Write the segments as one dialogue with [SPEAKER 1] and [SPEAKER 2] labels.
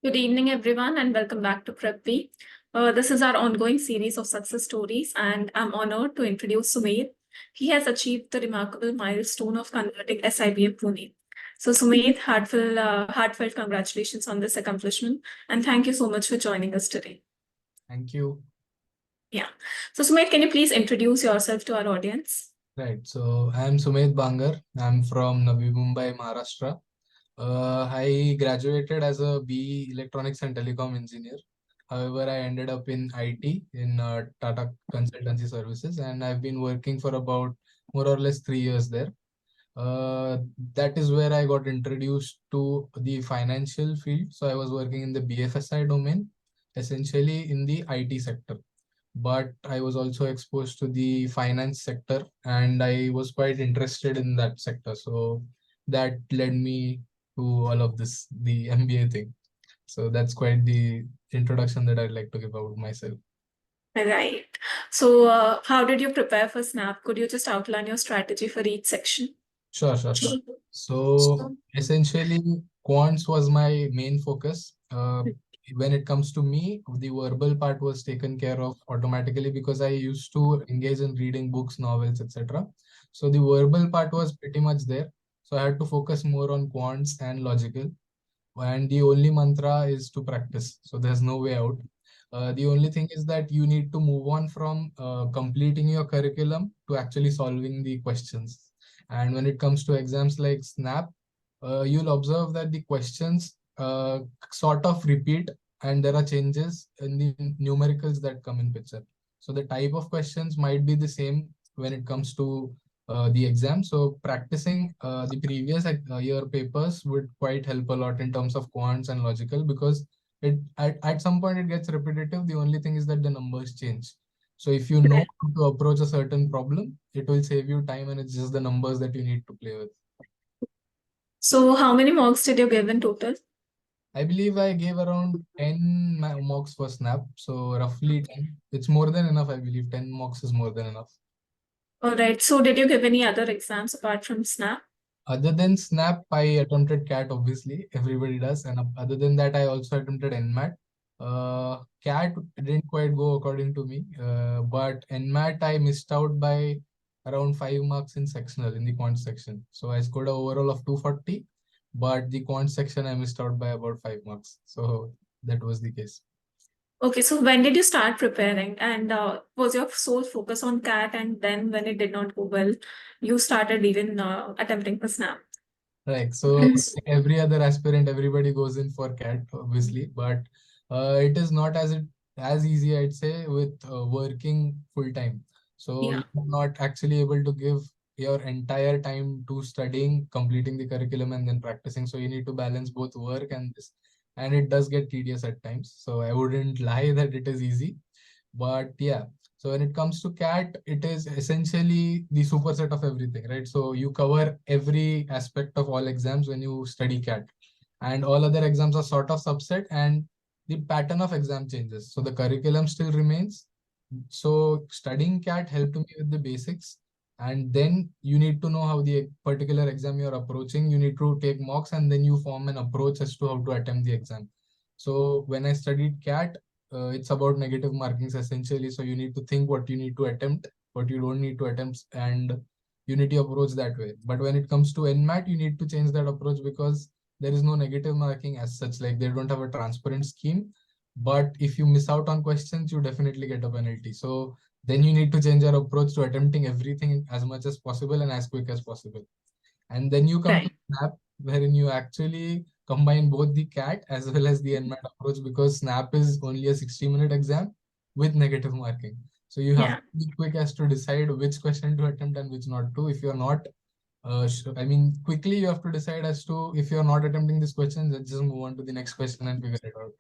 [SPEAKER 1] Good evening, everyone, and welcome back to PrepBee. This is our ongoing series of success stories, and I'm honored to introduce Sumedh. He has achieved the remarkable milestone of converting SIBM Pune. So, Sumedh, heartfelt congratulations on this accomplishment, and thank you so much for joining us today.
[SPEAKER 2] Thank you.
[SPEAKER 1] Yeah. So, Sumedh, can you please introduce yourself to our audience?
[SPEAKER 2] Right. So I'm Sumedh Bangar. I'm from Navi Mumbai, Maharashtra. I graduated as a BE Electronics and Telecom Engineer. However, I ended up in IT in Tata Consultancy Services, and I've been working for about more or less 3 years there. Uh, that is where I got introduced to the financial field. So I was working in the BFSI domain, essentially in the IT sector. But I was also exposed to the finance sector and I was quite interested in that sector. So that led me to all of this, the MBA thing. So that's quite the introduction that I'd like to give about myself.
[SPEAKER 1] Right. So, how did you prepare for SNAP? Could you just outline your strategy for each section?
[SPEAKER 2] Sure. So essentially, quants was my main focus. When it comes to me, the verbal part was taken care of automatically because I used to engage in reading books, novels, etc. So the verbal part was pretty much there. So I had to focus more on quants and logical. And the only mantra is to practice. So there's no way out. The only thing is that you need to move on from completing your curriculum to actually solving the questions. And when it comes to exams like SNAP, you'll observe that the questions sort of repeat and there are changes in the numericals that come in picture. So the type of questions might be the same when it comes to the exam. So practicing the previous year papers would quite help a lot in terms of quants and logical because at some point it gets repetitive. The only thing is that the numbers change. So if you know how to approach a certain problem, it will save you time and it's just the numbers that you need to play with.
[SPEAKER 1] So, how many marks did you give in total?
[SPEAKER 2] I believe I gave around 10 mocks for SNAP. So roughly 10. It's more than enough, I believe. 10 mocks is more than enough.
[SPEAKER 1] All right. So, did you give any other exams apart from SNAP?
[SPEAKER 2] Other than SNAP, I attempted CAT, obviously. Everybody does. And other than that, I also attempted NMAT. CAT didn't quite go according to me. But NMAT, I missed out by around 5 marks in sectional, in the quant section. So I scored an overall of 240. But the quant section, I missed out by about 5 marks. So that was the case.
[SPEAKER 1] Okay, so when did you start preparing? And was your sole focus on CAT? And then, when it did not go well, you started even attempting for SNAP?
[SPEAKER 2] Right. So like every other aspirant, everybody goes in for CAT, obviously, but it is not as easy, I'd say, with working full time. So
[SPEAKER 1] Yeah.
[SPEAKER 2] you're not actually able to give your entire time to studying, completing the curriculum, and then practicing. So you need to balance both work and this, and it does get tedious at times. So I wouldn't lie that it is easy, but yeah. So when it comes to CAT, it is essentially the superset of everything, right? So you cover every aspect of all exams when you study CAT, and all other exams are sort of subset, and the pattern of exam changes. So the curriculum still remains. So studying CAT helped me with the basics, and then you need to know how the particular exam you're approaching. You need to take mocks, and then you form an approach as to how to attempt the exam. So when I studied CAT, it's about negative markings essentially. So you need to think what you need to attempt, what you don't need to attempt, and you need to approach that way. But when it comes to NMAT, you need to change that approach because there is no negative marking as such. Like they don't have a transparent scheme. But if you miss out on questions, you definitely get a penalty. So then you need to change your approach to attempting everything as much as possible and as quick as possible. And then you come to
[SPEAKER 1] Right.
[SPEAKER 2] SNAP, wherein you actually combine both the CAT as well as the NMAT approach because SNAP is only a 60-minute exam with negative marking. So you have
[SPEAKER 1] Yeah.
[SPEAKER 2] to be quick as to decide which question to attempt and which not to. If you're not, I mean, quickly you have to decide as to if you're not attempting this question, then just move on to the next question and figure it out.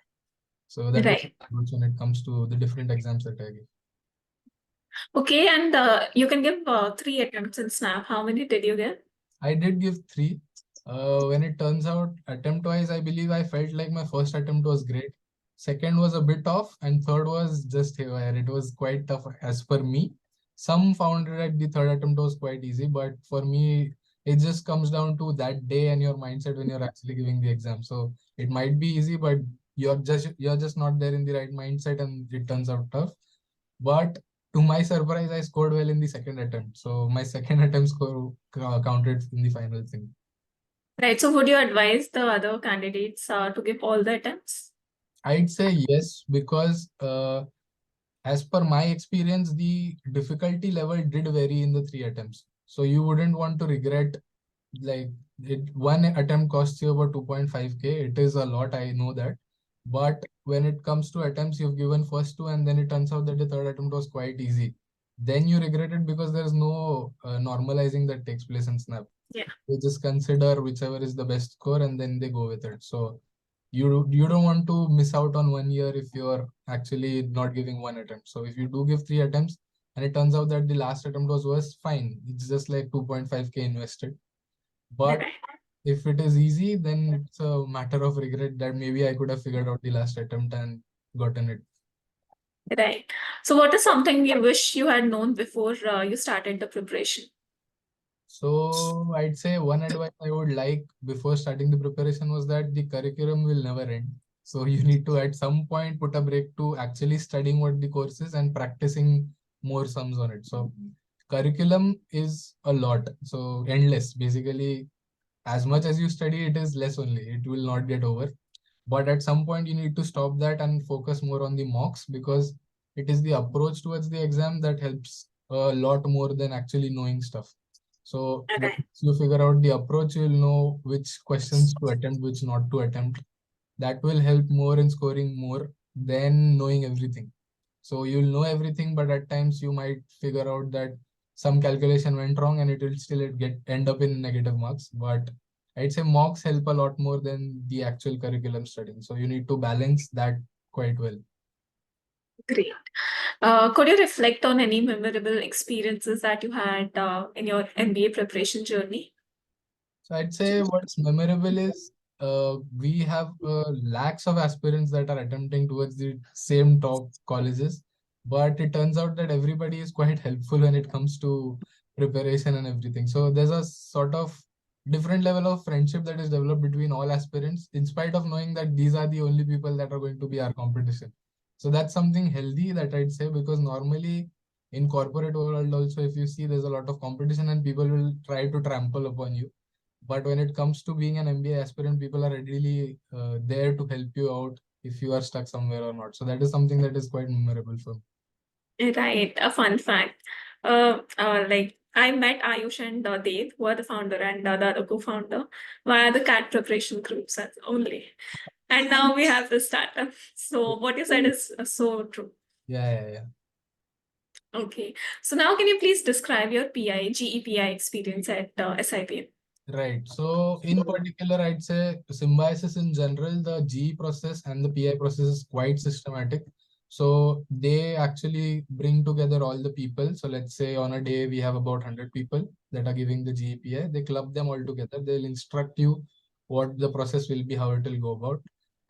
[SPEAKER 2] So that was
[SPEAKER 1] Right.
[SPEAKER 2] when it comes to the different exams that I give.
[SPEAKER 1] Okay, and you can give 3 attempts in SNAP. How many did you get?
[SPEAKER 2] I did give 3. When it turns out attempt-wise, I believe I felt like my first attempt was great. Second was a bit off, and third was just haywire. It was quite tough as per me. Some found that the third attempt was quite easy, but for me, it just comes down to that day and your mindset when you're actually giving the exam. So it might be easy, but you're just not there in the right mindset and it turns out tough. But to my surprise, I scored well in the second attempt. So my second attempt score counted in the final thing.
[SPEAKER 1] Right. So would you advise the other candidates to give all the attempts?
[SPEAKER 2] I'd say yes, because as per my experience, the difficulty level did vary in the three attempts. So you wouldn't want to regret, like, one attempt costs you about 2.5K. It is a lot, I know that. But when it comes to attempts, you've given first two, and then it turns out that the third attempt was quite easy. Then you regret it because there's no normalizing that takes place in Snap.
[SPEAKER 1] Yeah.
[SPEAKER 2] They just consider whichever is the best score and then they go with it. So you don't want to miss out on 1 year if you're actually not giving one attempt. So if you do give three attempts and it turns out that the last attempt was worse, fine. It's just like 2.5K invested. But
[SPEAKER 1] Right.
[SPEAKER 2] if it is easy, then it's a matter of regret that maybe I could have figured out the last attempt and gotten it.
[SPEAKER 1] Right. So what is something you wish you had known before you started the preparation?
[SPEAKER 2] So I'd say one advice I would like before starting the preparation was that the curriculum will never end. So you need to at some point put a break to actually studying what the course is and practicing more sums on it. So curriculum is a lot. So endless. Basically, as much as you study, it is less only. It will not get over. But at some point, you need to stop that and focus more on the mocks, because it is the approach towards the exam that helps a lot more than actually knowing stuff. So once
[SPEAKER 1] Okay.
[SPEAKER 2] you figure out the approach, you'll know which questions to attempt, which not to attempt. That will help more in scoring more than knowing everything. So you'll know everything, but at times you might figure out that some calculation went wrong and it will still get end up in negative marks. But I'd say mocks help a lot more than the actual curriculum studying. So you need to balance that quite well.
[SPEAKER 1] Great. Could you reflect on any memorable experiences that you had in your MBA preparation journey?
[SPEAKER 2] So I'd say what's memorable is we have lakhs of aspirants that are attempting towards the same top colleges, but it turns out that everybody is quite helpful when it comes to preparation and everything. So there's a sort of different level of friendship that is developed between all aspirants, in spite of knowing that these are the only people that are going to be our competition. So that's something healthy that I'd say, because normally in corporate world also, if you see, there's a lot of competition and people will try to trample upon you. But when it comes to being an MBA aspirant, people are readily there to help you out if you are stuck somewhere or not. So that is something that is quite memorable for me.
[SPEAKER 1] Right. A fun fact. Like I met Ayush and Dev, who are the founder and the other co-founder, via the CAT preparation groups only. And now we have this startup. So what you said is so true.
[SPEAKER 2] Yeah, yeah, yeah.
[SPEAKER 1] Okay. So now can you please describe your GEPI experience at SIBM?
[SPEAKER 2] Right. So in particular, I'd say symbiosis in general, the GE process and the PI process is quite systematic. So they actually bring together all the people. So let's say on a day we have about 100 people that are giving the GEPI. They club them all together. They'll instruct you what the process will be, how it will go about.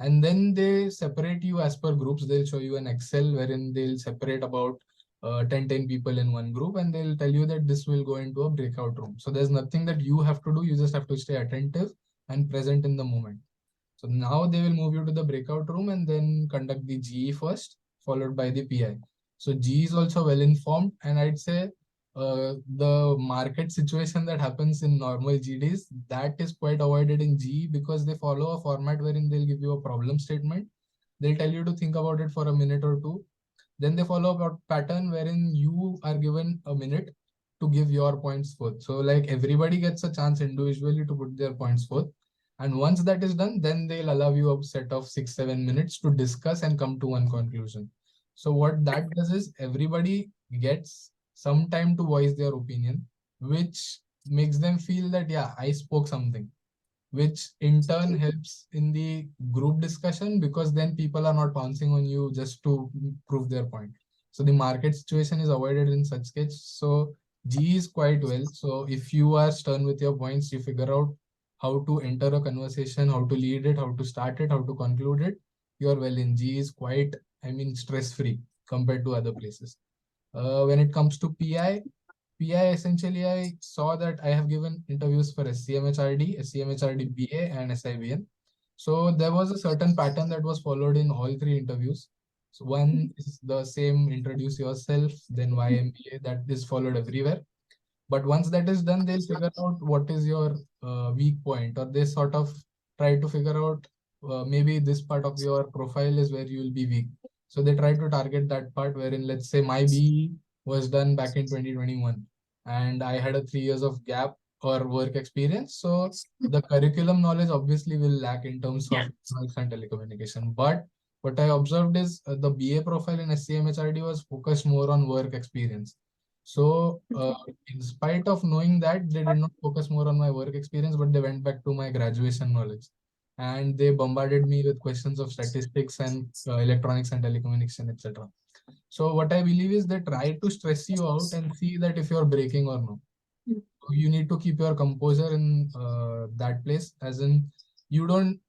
[SPEAKER 2] And then they separate you as per groups. They'll show you an Excel wherein they'll separate about 10 people in one group, and they'll tell you that this will go into a breakout room. So there's nothing that you have to do. You just have to stay attentive and present in the moment. So now they will move you to the breakout room and then conduct the GE first, followed by the PI. So GE is also well informed, and I'd say the market situation that happens in normal GDs, that is quite avoided in GE, because they follow a format wherein they'll give you a problem statement. They'll tell you to think about it for a minute or two. Then they follow a pattern wherein you are given a minute to give your points forth. So like everybody gets a chance individually to put their points forth. And once that is done, then they'll allow you a set of 6-7 minutes to discuss and come to one conclusion. So what that does is everybody gets some time to voice their opinion, which makes them feel that, yeah, I spoke something, which in turn helps in the group discussion, because then people are not pouncing on you just to prove their point. So the market situation is avoided in such case. So G is quite well. So if you are stern with your points, you figure out how to enter a conversation, how to lead it, how to start it, how to conclude it. You're well in. G is quite, I mean, stress free compared to other places. When it comes to PI, essentially, I saw that I have given interviews for SCMHRD, SCMHRD BA, and SIBN. So there was a certain pattern that was followed in all three interviews. So one is the same, introduce yourself, then why MBA, that is followed everywhere. But once that is done, they'll figure out what is your weak point, or they sort of try to figure out maybe this part of your profile is where you will be weak. So they try to target that part wherein, let's say, my BE was done back in 2021 and I had a 3 years of gap or work experience. So the curriculum knowledge obviously will lack in terms of electronics and telecommunication. But what I observed is the BA profile in SCMHRD was focused more on work experience. So, in spite of knowing that, they did not focus more on my work experience, but they went back to my graduation knowledge. And they bombarded me with questions of statistics and electronics and telecommunication, etc. So, what I believe is they try to stress you out and see that if you're breaking or not. You need to keep your composure in that place, as in you don't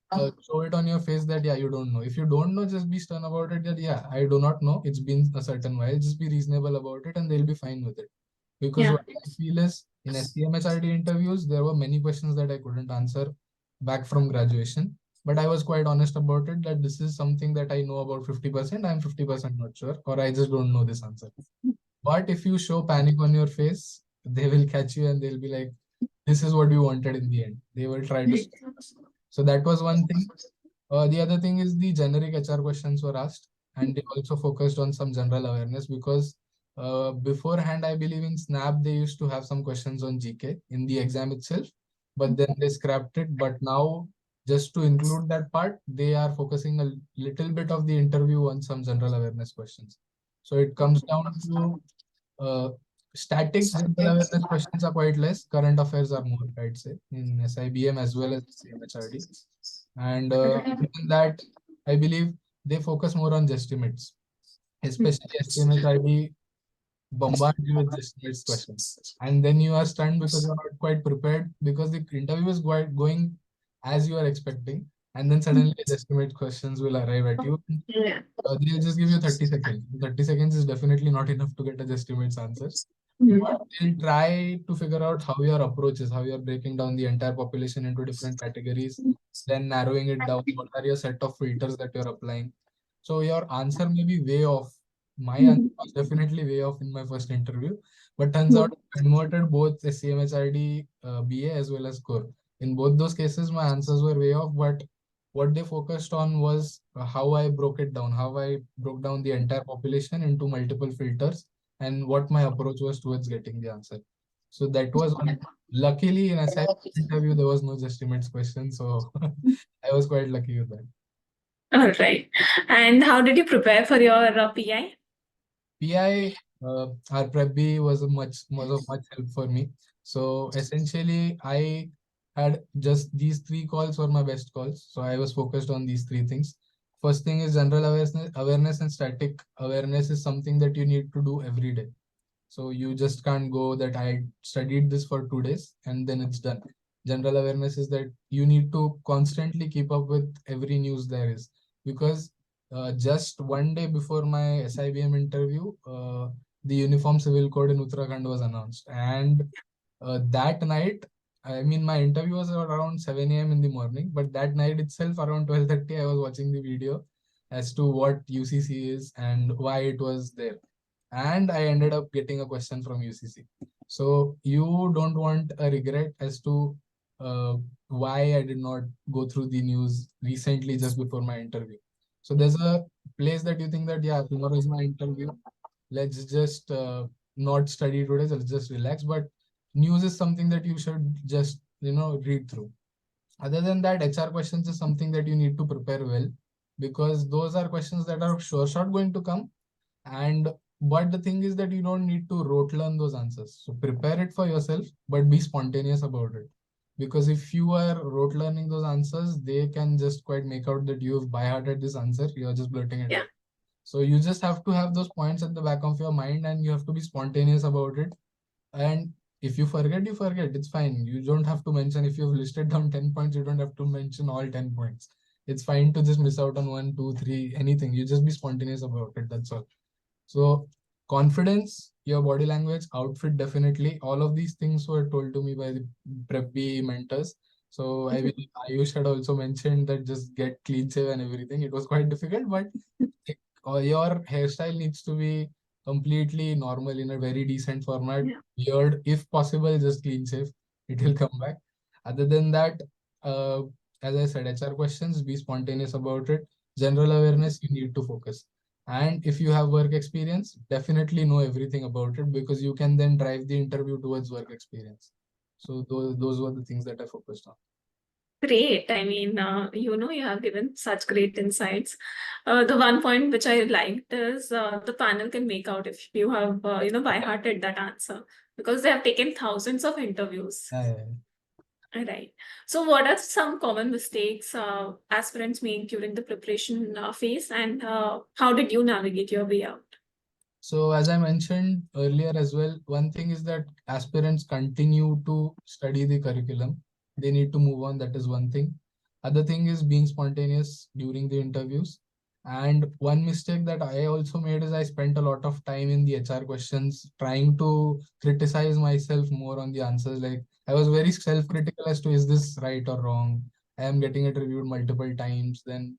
[SPEAKER 2] show it on your face that yeah, you don't know. If you don't know, just be stern about it that yeah, I do not know, it's been a certain while. Just be reasonable about it and they'll be fine with it. Because what I feel is in STMHRD interviews there were many questions that I couldn't answer back from graduation, but I was quite honest about it that this is something that I know about 50%, I'm 50% not sure, or I just don't know this answer. But if you show panic on your face, they will catch you and they'll be like, this is what you wanted in the end. They will try to. So that was one thing. The other thing is the generic HR questions were asked, and they also focused on some general awareness because beforehand, I believe in Snap, they used to have some questions on GK in the exam itself, but then they scrapped it. But now, just to include that part, they are focusing a little bit of the interview on some general awareness questions. So it comes down to uh, statics, general awareness questions are quite less. Current affairs are more, I'd say, in SIBM as well as CMHRD. And other than that, I believe they focus more on guesstimates, especially STMHRD bombards you with guesstimates questions. And then you are stunned because you're not quite prepared because the interview is quite going as you are expecting. And then suddenly guesstimate questions will arrive at you. They'll just give you 30 seconds. 30 seconds is definitely not enough to get a guesstimate's answers. But they'll try to figure out how your approach is, how you're breaking down the entire population into different categories, then narrowing it down. What are your set of filters that you're applying? So your answer may be way off. My answer was definitely way off in my first interview, but turns out I converted both SCMHRD BA as well as core. In both those cases, my answers were way off, but what they focused on was how I broke it down, how I broke down the entire population into multiple filters and what my approach was towards getting the answer. So that was one. Luckily in assignment interview, there was no estimates question. So I was quite lucky with that.
[SPEAKER 1] All right. And how did you prepare for your PI?
[SPEAKER 2] PI, our PrepBee was of much help for me. So essentially, I had just these three calls were my best calls. So I was focused on these three things. First thing is general awareness and static awareness is something that you need to do every day. So you just can't go that I studied this for 2 days and then it's done. General awareness is that you need to constantly keep up with every news there is, because just one day before my SIBM interview, the Uniform Civil Code in Uttarakhand was announced. And that night, I mean, my interview was around 7 a.m. in the morning, but that night itself, around 12:30, I was watching the video as to what UCC is and why it was there. And I ended up getting a question from UCC. So you don't want a regret as to why I did not go through the news recently just before my interview. So there's a place that you think that, yeah, tomorrow is my interview. Let's just not study today. Let's just relax. But news is something that you should just, read through. Other than that, HR questions is something that you need to prepare well, because those are questions that are sure shot going to come. And but the thing is that you don't need to rote learn those answers. So prepare it for yourself, but be spontaneous about it. Because if you are rote learning those answers, they can just quite make out that you've by hearted this answer. You're just blurting it out. So you just have to have those points at the back of your mind and you have to be spontaneous about it. And if you forget, you forget. It's fine. You don't have to mention, if you've listed down 10 points, you don't have to mention all 10 points. It's fine to just miss out on 1, 2, 3, anything. You just be spontaneous about it. That's all. So confidence, your body language, outfit, definitely. All of these things were told to me by the PrepBee mentors. So I believe Ayush had also mentioned that just get clean shave and everything. It was quite difficult, but your hairstyle needs to be completely normal in a very decent format.
[SPEAKER 1] Yeah.
[SPEAKER 2] Beard, if possible, just clean shave. It will come back. Other than that, uh, as I said, HR questions, be spontaneous about it. General awareness, you need to focus. And if you have work experience, definitely know everything about it because you can then drive the interview towards work experience. So those were the things that I focused on.
[SPEAKER 1] Great. I mean, you have given such great insights. The one point which I liked is the panel can make out if you have, by hearted that answer because they have taken thousands of interviews.
[SPEAKER 2] Yeah.
[SPEAKER 1] Right. So, what are some common mistakes aspirants make during the preparation phase, and how did you navigate your way out?
[SPEAKER 2] So as I mentioned earlier as well, one thing is that aspirants continue to study the curriculum. They need to move on. That is one thing. Other thing is being spontaneous during the interviews. And one mistake that I also made is I spent a lot of time in the HR questions trying to criticize myself more on the answers. Like I was very self-critical as to is this right or wrong? I am getting it reviewed multiple times. Then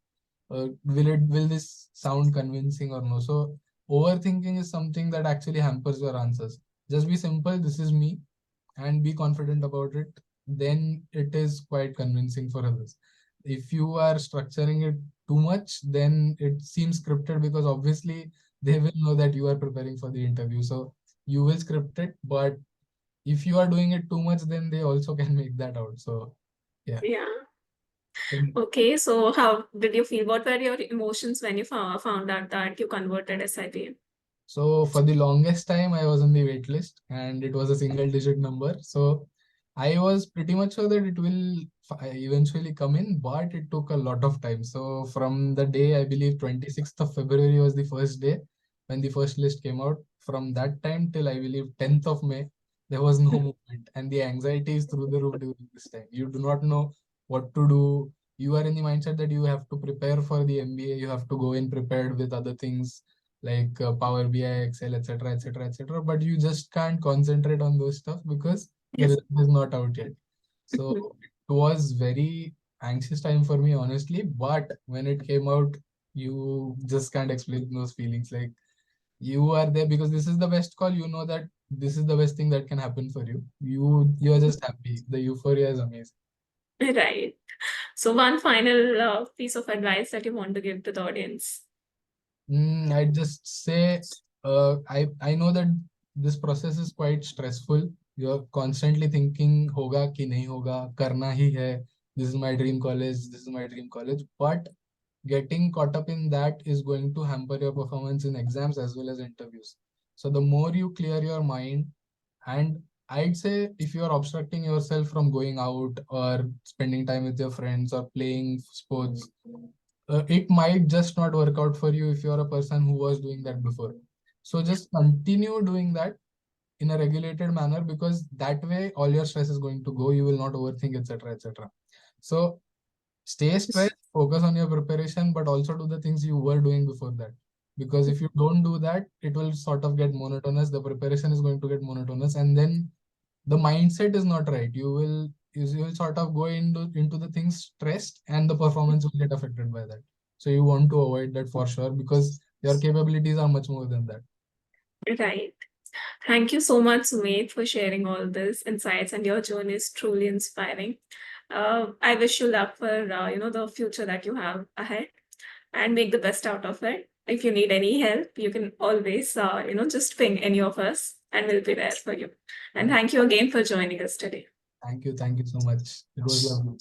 [SPEAKER 2] will this sound convincing or no? So overthinking is something that actually hampers your answers. Just be simple, this is me, and be confident about it. Then it is quite convincing for others. If you are structuring it too much, then it seems scripted because obviously they will know that you are preparing for the interview. So you will script it, but if you are doing it too much, then they also can make that out. So yeah.
[SPEAKER 1] Yeah.
[SPEAKER 2] In-
[SPEAKER 1] Okay. So, how did you feel? What were your emotions when you found out that you converted SIBM?
[SPEAKER 2] So for the longest time, I was on the wait list and it was a single digit number. So I was pretty much sure that it will eventually come in, but it took a lot of time. So from the day, I believe 26th of February was the first day when the first list came out. From that time till I believe 10th of May, there was no movement. And the anxiety is through the roof during this time. You do not know what to do. You are in the mindset that you have to prepare for the MBA. You have to go in prepared with other things like Power BI, Excel, etc., etc., etc. But you just can't concentrate on those stuff because the
[SPEAKER 1] Yes.
[SPEAKER 2] result is not out yet. So it was very anxious time for me, honestly. But when it came out, you just can't explain those feelings. Like you are there because this is the best call. You know that this is the best thing that can happen for you. You are just happy. The euphoria is amazing.
[SPEAKER 1] Right. So, one final piece of advice that you want to give to the audience.
[SPEAKER 2] I'd just say I know that this process is quite stressful. You're constantly thinking होगा कि नहीं होगा करना ही है. This is my dream college. This is my dream college. But getting caught up in that is going to hamper your performance in exams as well as interviews. So the more you clear your mind, and I'd say if you are obstructing yourself from going out or spending time with your friends or playing sports, it might just not work out for you if you're a person who was doing that before. So just continue doing that in a regulated manner because that way all your stress is going to go. You will not overthink, etc., etc. So stay stressed, focus on your preparation, but also do the things you were doing before that. Because if you don't do that, it will sort of get monotonous. The preparation is going to get monotonous, and then the mindset is not right. You will sort of go into the things stressed, and the performance will get affected by that. So you want to avoid that for sure because your capabilities are much more than that.
[SPEAKER 1] Right. Thank you so much, Sumedh, for sharing all these insights, and your journey is truly inspiring. I wish you luck for the future that you have ahead, and make the best out of it. If you need any help, you can always just ping any of us, and we'll be there for you. And
[SPEAKER 2] Thank,
[SPEAKER 1] thank you again for joining us today.
[SPEAKER 2] thank you so much. It was lovely.